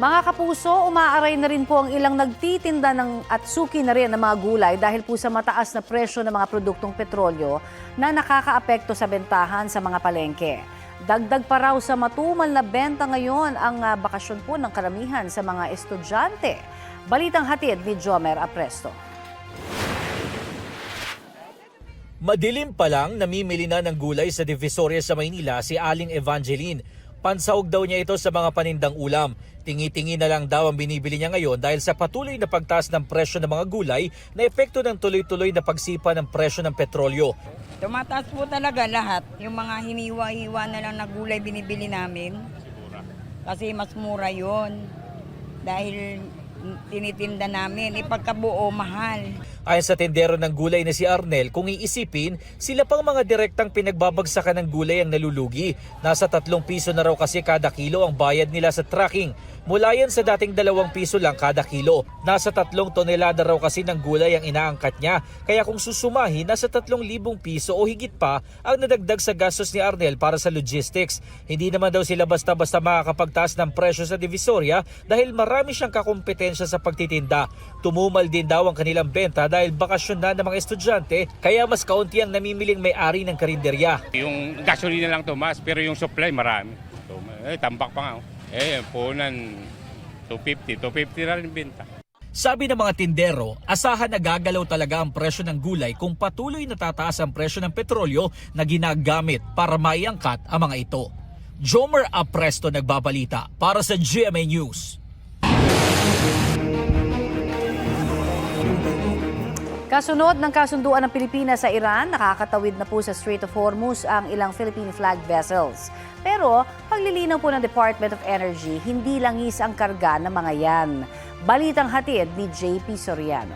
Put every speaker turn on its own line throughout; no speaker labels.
Mga kapuso, umaaray na rin po ang ilang nagtitinda at suki na rin ng mga gulay dahil po sa mataas na presyo ng mga produktong petrolyo na nakakaapekto sa bentahan sa mga palengke. Dagdag pa raw sa matumal na benta ngayon ang bakasyon po ng karamihan sa mga estudyante. Balitang hatid ni Jomer Apresto.
Madilim pa lang, namimili na ng gulay sa Divisoria sa Maynila si Aling Evangeline. Pansahog daw niya ito sa mga panindang ulam. Tingi-tingi na lang daw ang binibili niya ngayon dahil sa patuloy na pagtaas ng presyo ng mga gulay na epekto ng tuloy-tuloy na pagsipa ng presyo ng petrolyo.
Tumataas po talaga lahat. Yung mga hiniwa-hiwa na lang na gulay binibili namin. Kasi mas mura yon. Dahil tinitinda namin, ipagkabuo mahal.
Ayon sa tindero ng gulay na si Arnel, kung iisipin, sila pang mga direktang pinagbabagsakan ng gulay ang nalulugi. Nasa 3 piso na raw kasi kada kilo ang bayad nila sa tracking. Mula yan sa dating 2 piso lang kada kilo. Nasa 3 tonelada raw kasi ng gulay ang inaangkat niya. Kaya kung susumahin, nasa 3,000 piso o higit pa ang nadagdag sa gastos ni Arnel para sa logistics. Hindi naman daw sila basta-basta makakapagtaas ng presyo sa Divisoria dahil marami siyang kakumpetensya sa pagtitinda. Tumumal din daw ang kanilang benta dahil bakasyon na ng mga estudyante, kaya mas kaunti ang namimiling may-ari ng karinderya.
Yung gasolina lang tumaas pero yung supply marami. So, tambak pa nga. Punan 250 na rin benta.
Sabi ng mga tindero, asahan na gagalaw talaga ang presyo ng gulay kung patuloy na tataas ang presyo ng petrolyo na ginagamit para maiangkat ang mga ito. Jomer Apresto nagbabalita para sa GMA News.
Kasunod ng kasunduan ng Pilipinas sa Iran, nakakatawid na po sa Strait of Hormuz ang ilang Philippine flag vessels. Pero paglilinaw po ng Department of Energy, hindi langis ang karga ng mga yan. Balitang hatid ni JP Soriano.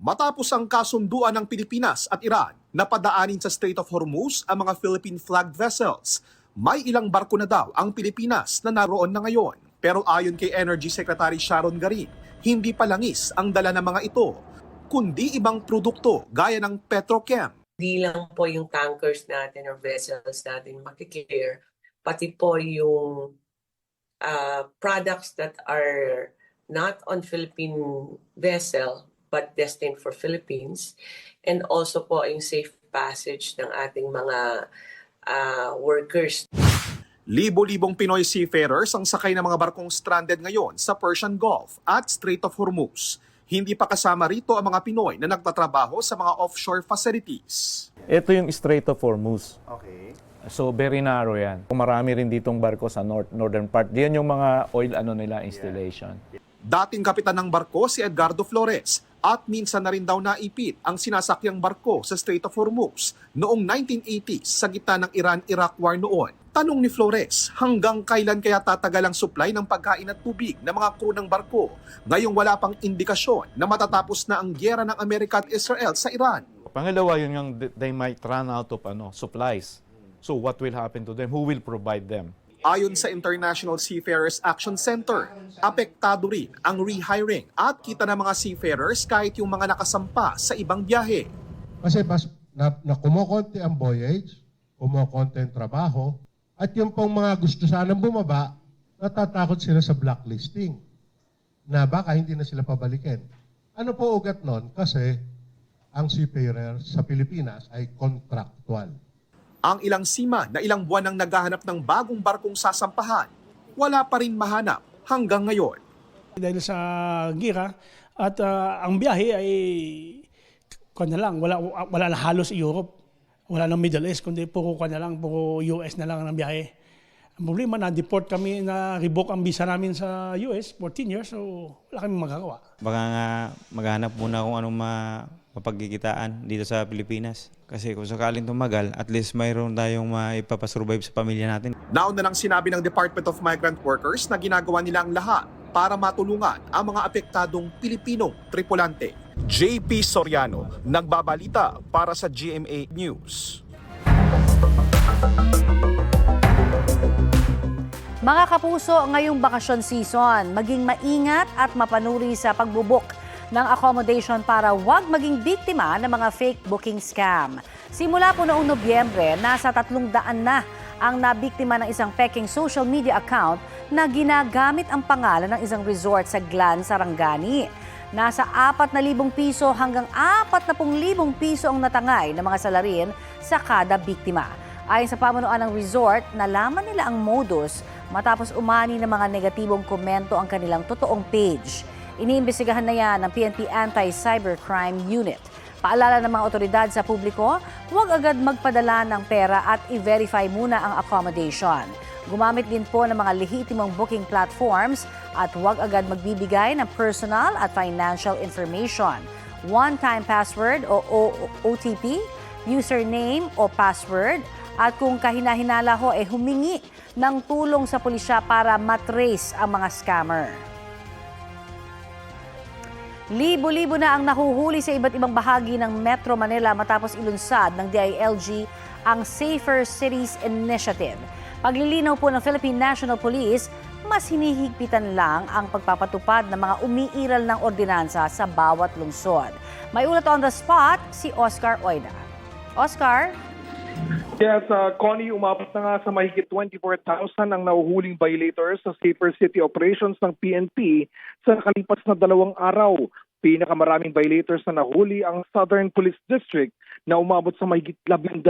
Matapos ang kasunduan ng Pilipinas at Iran na padaanin sa Strait of Hormuz ang mga Philippine flag vessels, may ilang barko na daw ang Pilipinas na naroon na ngayon. Pero ayon kay Energy Secretary Sharon Garin, hindi pa langis ang dala ng mga ito, kundi ibang produkto gaya ng petrochem.
Hindi lang po yung tankers natin or vessels natin makiklear, pati po yung products that are not on Philippine vessel but destined for Philippines, and also po yung safe passage ng ating mga workers.
Libo-libong Pinoy seafarers ang sakay ng mga barkong stranded ngayon sa Persian Gulf at Strait of Hormuz. Hindi pa kasama rito ang mga Pinoy na nagtatrabaho sa mga offshore facilities.
Ito yung Strait of Hormuz.
Okay.
So very narrow yan. Marami rin ditong barko sa northern part. Diyan yung mga oil installation.
Dating kapitan ng barko si Edgardo Flores at minsan na rin daw naipit ang sinasakyang barko sa Strait of Hormuz noong 1980s sa gitna ng Iran-Iraq War noon. Tanong ni Flores, hanggang kailan kaya tatagal ang supply ng pagkain at tubig ng mga crew ng barko ngayong wala pang indikasyon na matatapos na ang gyera ng Amerika at Israel sa Iran?
Pangalawa, yun yung they might run out of supplies. So what will happen to them? Who will provide them?
Ayon sa International Seafarers Action Center, apektado rin ang rehiring at kita ng mga seafarers kahit yung mga nakasampa sa ibang biyahe.
Kasi na kumukonti ang voyage, kumukonti ang trabaho, at yung pong mga gusto sanang bumaba, natatakot sila sa blacklisting na baka hindi na sila pabalikin. Ano po ugat nun? Kasi ang seafarer sa Pilipinas ay contractual.
Ang ilang seaman na ilang buwan nang naghahanap ng bagong barkong sasampahan, wala pa rin mahanap hanggang ngayon.
Dahil sa gira at ang biyahe ay wala na halos Europe, wala na Middle East, kundi puro US na lang ang biyahe. Ang problema, na-deport kami, na-revoke ang visa namin sa US, 14 years, so wala kami magagawa.
Baka nga maghanap muna kung anong mapagkikitaan dito sa Pilipinas. Kasi kung sakaling tumagal, at least mayroon tayong maipapasurvive sa pamilya natin.
Nauna nang sinabi ng Department of Migrant Workers na ginagawa nila ang lahat para matulungan ang mga apektadong Pilipinong tripulante. JP Soriano, nagbabalita para sa GMA News.
Mga kapuso, ngayong bakasyon season, maging maingat at mapanuri sa pagbubuk ng accommodation para huwag maging biktima ng mga fake booking scam. Simula po noong Nobyembre, nasa 300 na ang nabiktima ng isang peking social media account na ginagamit ang pangalan ng isang resort sa Glan, Sarangani. Nasa 4,000 piso hanggang 40,000 piso ang natangay ng mga salarin sa kada biktima. Ayon sa pamunuan ng resort, nalaman nila ang modus matapos umani ng mga negatibong komento ang kanilang totoong page. Iniimbestigahan na yan ng PNP Anti-Cybercrime Unit. Paalala ng mga otoridad sa publiko, huwag agad magpadala ng pera at i-verify muna ang accommodation. Gumamit din po ng mga lehitimong booking platforms at huwag agad magbibigay ng personal at financial information. One-time password o OTP, username o password, at kung kahinahinala ho humingi ng tulong sa pulisya para matrace ang mga scammer. Libo-libo na ang nahuhuli sa iba't ibang bahagi ng Metro Manila matapos ilunsad ng DILG ang Safer Cities Initiative. Paglilinaw po ng Philippine National Police, mas hinihigpitan lang ang pagpapatupad ng mga umiiral ng ordinansa sa bawat lungsod. May ulat on the spot si Oscar Oida. Oscar?
Yes, Connie, umabot na nga sa mahigit 24,000 ang nahuhuling violators sa Safer City Operations ng PNP sa nakalipas na 2 araw. Pinakamaraming violators na nahuli ang Southern Police District na umabot sa mahigit 12,000.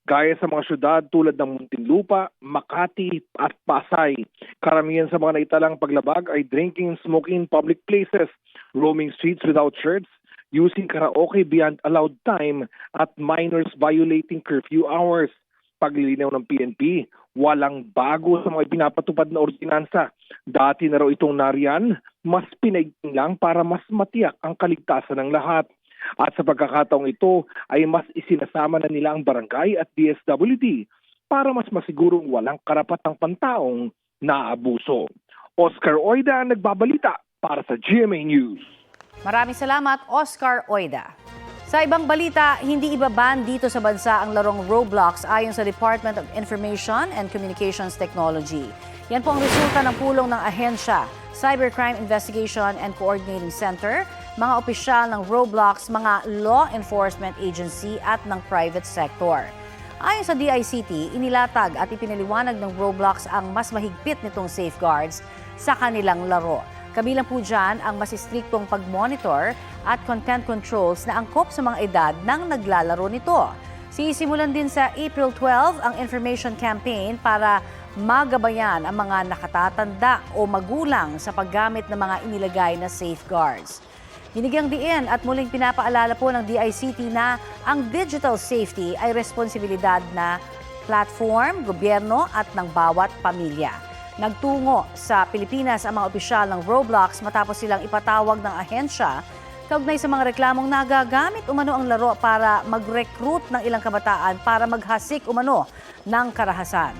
Gaya sa mga syudad tulad ng Muntinlupa, Makati at Pasay. Karamihan sa mga naitalang paglabag ay drinking and smoking in public places, roaming streets without shirts, using karaoke beyond allowed time at minors violating curfew hours. Paglilinaw ng PNP, walang bago sa mga pinapatupad na ordinansa. Dati na raw itong nariyan, mas pinaigting lang para mas matiyak ang kaligtasan ng lahat. At sa pagkakataong ito ay mas isinasama na nila ang barangay at DSWD para mas masigurong walang karapatang pantaong naabuso. Oscar Oida nagbabalita para sa GMA News.
Maraming salamat, Oscar Oida. Sa ibang balita, hindi ibaban dito sa bansa ang larong Roblox ayon sa Department of Information and Communications Technology. Yan po ang resulta ng pulong ng ahensya, Cybercrime Investigation and Coordinating Center, mga opisyal ng Roblox, mga law enforcement agency at ng private sector. Ayon sa DICT, inilatag at ipinaliwanag ng Roblox ang mas mahigpit nitong safeguards sa kanilang laro. Kabilang po dyan ang mas istriktong pag-monitor at content controls na angkop sa mga edad ng naglalaro nito. Sisimulan din sa April 12 ang information campaign para magabayan ang mga nakatatanda o magulang sa paggamit ng mga inilagay na safeguards. Binigyang diin at muling pinapaalala po ng DICT na ang digital safety ay responsibilidad na platform, gobyerno at ng bawat pamilya. Nagtungo sa Pilipinas ang mga opisyal ng Roblox matapos silang ipatawag ng ahensya kaugnay sa mga reklamong nagagamit umano ang laro para mag-recruit ng ilang kabataan para maghasik umano ng karahasan.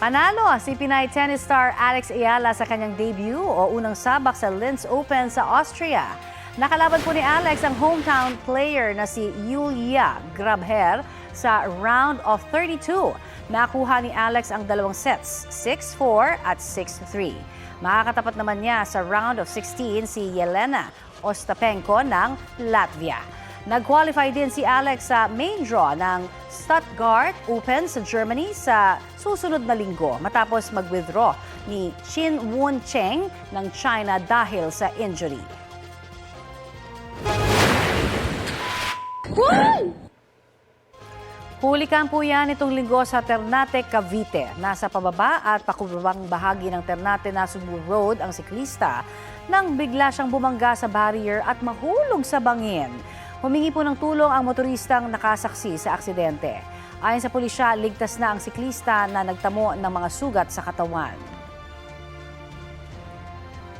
Panalo si Pinay tennis star Alex Ayala sa kanyang debut o unang sabak sa Linz Open sa Austria. Nakalaban po ni Alex ang hometown player na si Yulia Grabher sa round of 32. Nakuha ni Alex ang 2 sets, 6-4 at 6-3. Makakatapat naman niya sa round of 16 si Yelena Ostapenko ng Latvia. Nag-qualify din si Alex sa main draw ng Stuttgart Open sa Germany sa susunod na linggo matapos mag-withdraw ni Qin Won Cheng ng China dahil sa injury. Hulikan po yan itong linggo sa Ternate, Cavite. Nasa pababa at pakubabang bahagi ng Ternate Nasugbu Road ang siklista nang bigla siyang bumangga sa barrier at mahulog sa bangin. Humingi po ng tulong ang motoristang nakasaksi sa aksidente. Ayon sa pulisya, ligtas na ang siklista na nagtamo ng mga sugat sa katawan.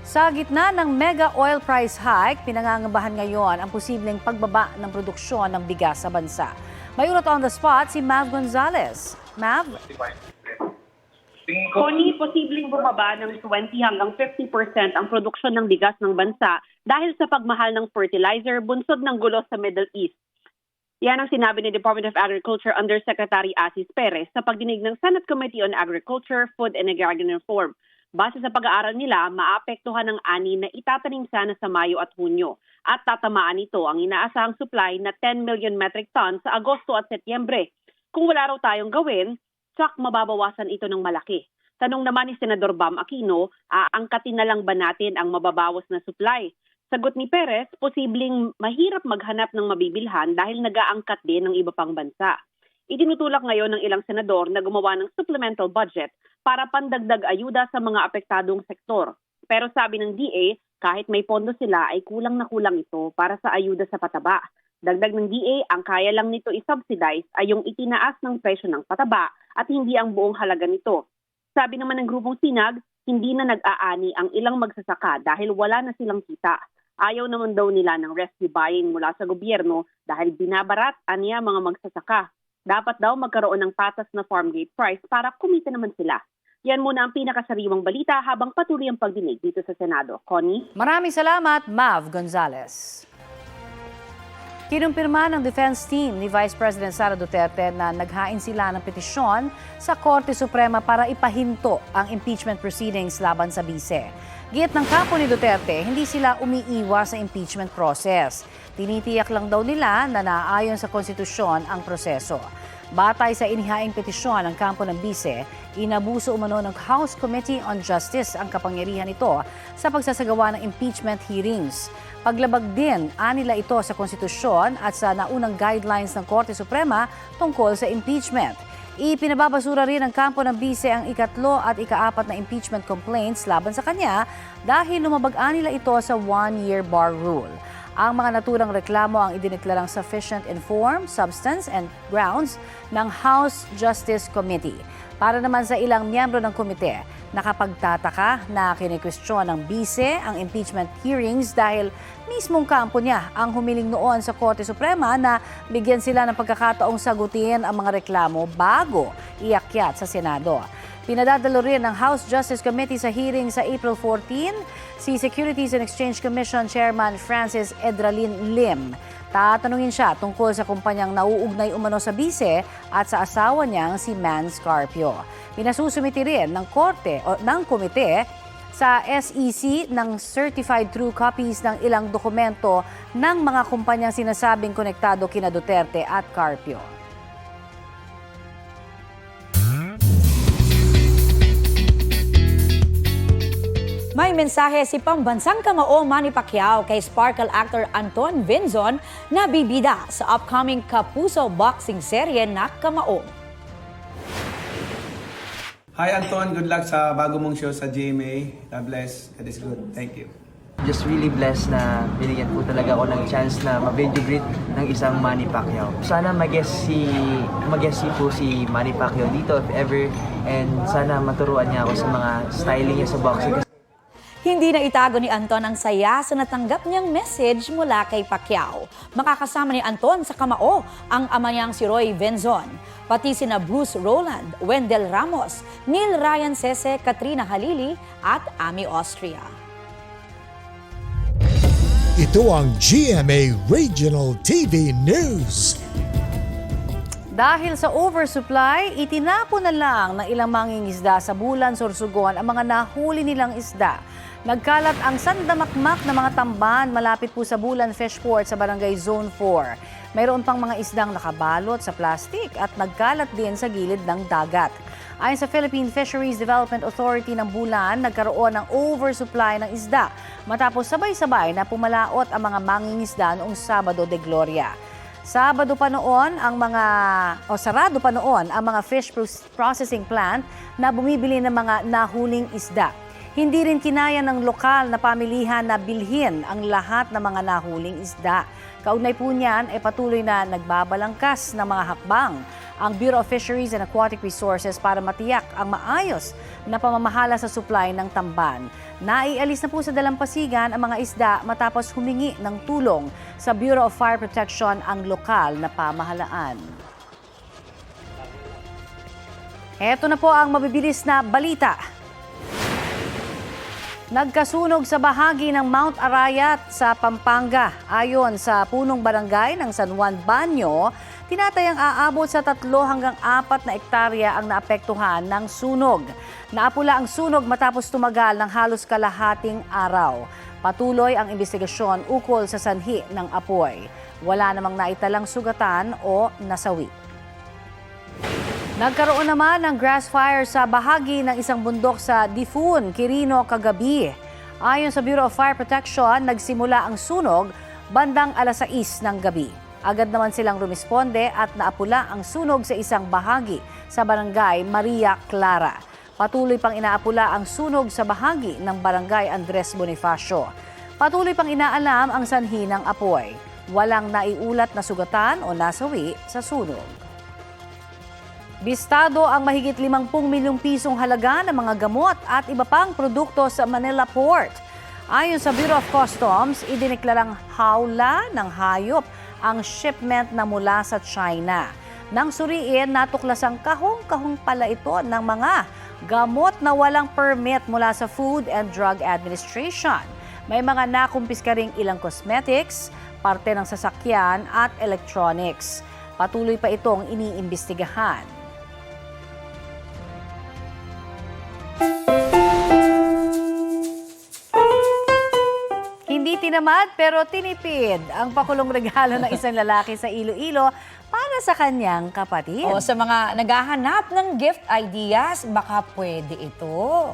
Sa gitna ng mega oil price hike, pinangangabahan ngayon ang posibleng pagbaba ng produksyon ng bigas sa bansa. May ulat on the spot si Mav Gonzalez. Mav?
Connie, posibleng bumaba ng 20 hanggang 50% ang produksyon ng bigas ng bansa dahil sa pagmahal ng fertilizer bunsod ng gulo sa Middle East. Yan ang sinabi ni Department of Agriculture Undersecretary Asis Perez sa pagdinig ng Senate Committee on Agriculture, Food and Agrarian Reform. Base sa pag-aaral nila, maapektuhan ng ani na itatanim sana sa Mayo at Hunyo at tatamaan nito ang inaasahang supply na 10 million metric tons sa Agosto at Setyembre. Kung wala raw tayong gawin, tsak mababawasan ito ng malaki. Tanong naman ni Senador Bam Aquino, aangkatin na lang ba natin ang mababawas na supply? Sagot ni Perez, posibleng mahirap maghanap ng mabibilhan dahil nag-aangkat din ng iba pang bansa. Itinutulak ngayon ng ilang senador na gumawa ng supplemental budget para pandagdag ayuda sa mga apektadong sektor. Pero sabi ng DA, kahit may pondo sila ay kulang na kulang ito para sa ayuda sa pataba. Dagdag ng DA, ang kaya lang nito i-subsidize ay yung itinaas ng presyo ng pataba at hindi ang buong halaga nito. Sabi naman ng grupong Sinag, hindi na nag-aani ang ilang magsasaka dahil wala na silang kita. Ayaw naman daw nila ng rescue buying mula sa gobyerno dahil binabarat aniya mga magsasaka. Dapat daw magkaroon ng patas na farm gate price para kumita naman sila. Yan muna ang pinakasariwang balita habang patuloy ang pagdinig dito sa Senado. Connie?
Maraming salamat, Mav Gonzalez. Kinumpirma ng defense team ni Vice President Sara Duterte na naghain sila ng petisyon sa Korte Suprema para ipahinto ang impeachment proceedings laban sa bise. Git ng kampo ni Duterte, hindi sila umiiwas sa impeachment process. Tinitiyak lang daw nila na naayon sa konstitusyon ang proseso. Batay sa inihaing petisyon ng kampo ng bise, inabuso umano ng House Committee on Justice ang kapangyarihan ito sa pagsasagawa ng impeachment hearings. Paglabag din anila ito sa konstitusyon at sa naunang guidelines ng Korte Suprema tungkol sa impeachment. Ipinababasura rin ng kampo ng bise ang ikatlo at ikaapat na impeachment complaints laban sa kanya dahil lumabag nila ito sa one-year bar rule. Ang mga naturang reklamo ang idineklarang sufficient in form, substance, and grounds ng House Justice Committee. Para naman sa ilang miyembro ng komite, nakapagtataka na kinikwestiyon ng bise ang impeachment hearings dahil mismong kampo niya ang humiling noon sa Korte Suprema na bigyan sila ng pagkakataong sagutin ang mga reklamo bago iakyat sa Senado. Pinadadalo rin ng House Justice Committee sa hearing sa April 14 si Securities and Exchange Commission Chairman Francis Edralin Lim. Tatanungin siya tungkol sa kumpanyang nauugnay umano sa bise at sa asawa niyang si Man Scarpio. Pinasusumiti rin ng komite sa SEC ng certified true copies ng ilang dokumento ng mga kumpanyang sinasabing konektado kina Duterte at Carpio.
May mensahe si pambansang kamao Manny Pacquiao kay Sparkle actor Anton Vinzon na bibida sa upcoming Kapuso boxing serye na Kamao.
Hi Anton, good luck sa bago mong show sa GMA. God bless. God is good. Thank you.
Just really blessed na binigyan po talaga ako ng chance na ma-video greet ng isang Manny Pacquiao. Sana mag-guest po si Manny Pacquiao dito if ever, and sana maturuan niya ako sa mga styling niya sa boxing.
Hindi na itago ni Anton ang saya sa natanggap niyang message mula kay Pacquiao. Makakasama ni Anton sa Kamao ang ama niyang si Roy Venzon, pati sina Bruce Roland, Wendell Ramos, Neil Ryan Sese, Katrina Halili at Ami Austria.
Ito ang GMA Regional TV News.
Dahil sa oversupply, itinapon na lang ng ilang mangingisda sa Bulan, Sorsogon ang mga nahuli nilang isda. Nagkalat ang sandamakmak na mga tamban malapit po sa Bulan Fishport sa Barangay Zone 4. Mayroon pang mga isdang nakabalot sa plastik at nagkalat din sa gilid ng dagat. Ayon sa Philippine Fisheries Development Authority ng Bulan, nagkaroon ng oversupply ng isda matapos sabay-sabay na pumalaot ang mga mangingisda noong Sabado de Gloria. Sarado pa noon ang mga fish processing plant na bumibili ng mga nahuling isda. Hindi rin kinaya ng lokal na pamilihan na bilhin ang lahat ng mga nahuling isda. Kaugnay po niyan ay patuloy na nagbabalangkas ng mga hakbang ang Bureau of Fisheries and Aquatic Resources para matiyak ang maayos na pamamahala sa supply ng tamban. Naialis na po sa dalampasigan ang mga isda matapos humingi ng tulong sa Bureau of Fire Protection ang lokal na pamahalaan. Ito na po ang mabibilis na balita. Nagkasunog sa bahagi ng Mount Arayat sa Pampanga. Ayon sa punong barangay ng San Juan Banyo, tinatayang aabot sa 3 hanggang 4 na ektarya ang naapektuhan ng sunog. Naapula ang sunog matapos tumagal ng halos kalahating araw. Patuloy ang investigasyon ukol sa sanhi ng apoy. Wala namang naitalang sugatan o nasawi. Nagkaroon naman ng grass fire sa bahagi ng isang bundok sa Difun, Quirino kagabi. Ayon sa Bureau of Fire Protection, nagsimula ang sunog bandang 6:00 ng gabi. Agad naman silang rumisponde at naapula ang sunog sa isang bahagi sa barangay Maria Clara. Patuloy pang inaapula ang sunog sa bahagi ng barangay Andres Bonifacio. Patuloy pang inaalam ang sanhi ng apoy. Walang naiulat na sugatan o nasawi sa sunog. Bistado ang mahigit 50 milyong pisong halaga ng mga gamot at iba pang produkto sa Manila Port. Ayon sa Bureau of Customs, idineklarang hawla ng hayop ang shipment na mula sa China. Nang suriin, natuklasang kahong-kahong pala ito ng mga gamot na walang permit mula sa Food and Drug Administration. May mga nakumpiska ring ilang cosmetics, parte ng sasakyan at electronics. Patuloy pa itong iniimbestigahan. Hindi tinamad pero tinipid ang pakulong regalo ng isang lalaki sa Iloilo para sa kanyang kapatid.
O sa mga naghahanap ng gift ideas, baka pwede ito.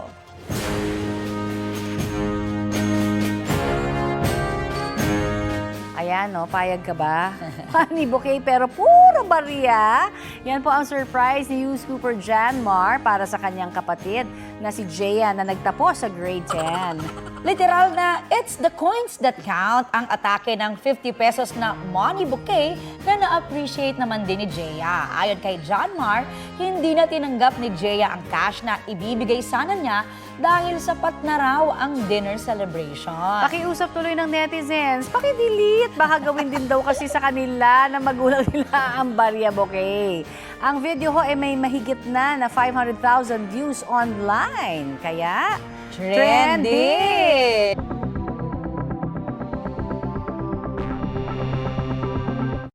Ayan, no, payag ka ba? Honey bouquet pero puro barya. Yan po ang surprise ni Hughes Cooper Janmar para sa kanyang kapatid na si Jaya na nagtapos sa grade 10.
Literal na, it's the coins that count ang atake ng 50 pesos na money bouquet na na-appreciate naman din ni Jaya. Ayon kay Janmar, hindi na tinanggap ni Jaya ang cash na ibibigay sana niya dahil sapat na raw ang dinner celebration.
Pakiusap tuloy ng netizens, paki-delete. Baka gawin din daw kasi sa kanila na magulang nila ang barya bouquet. Ang video ho ay may mahigit na 500,000 views online. Kaya,
Trendy!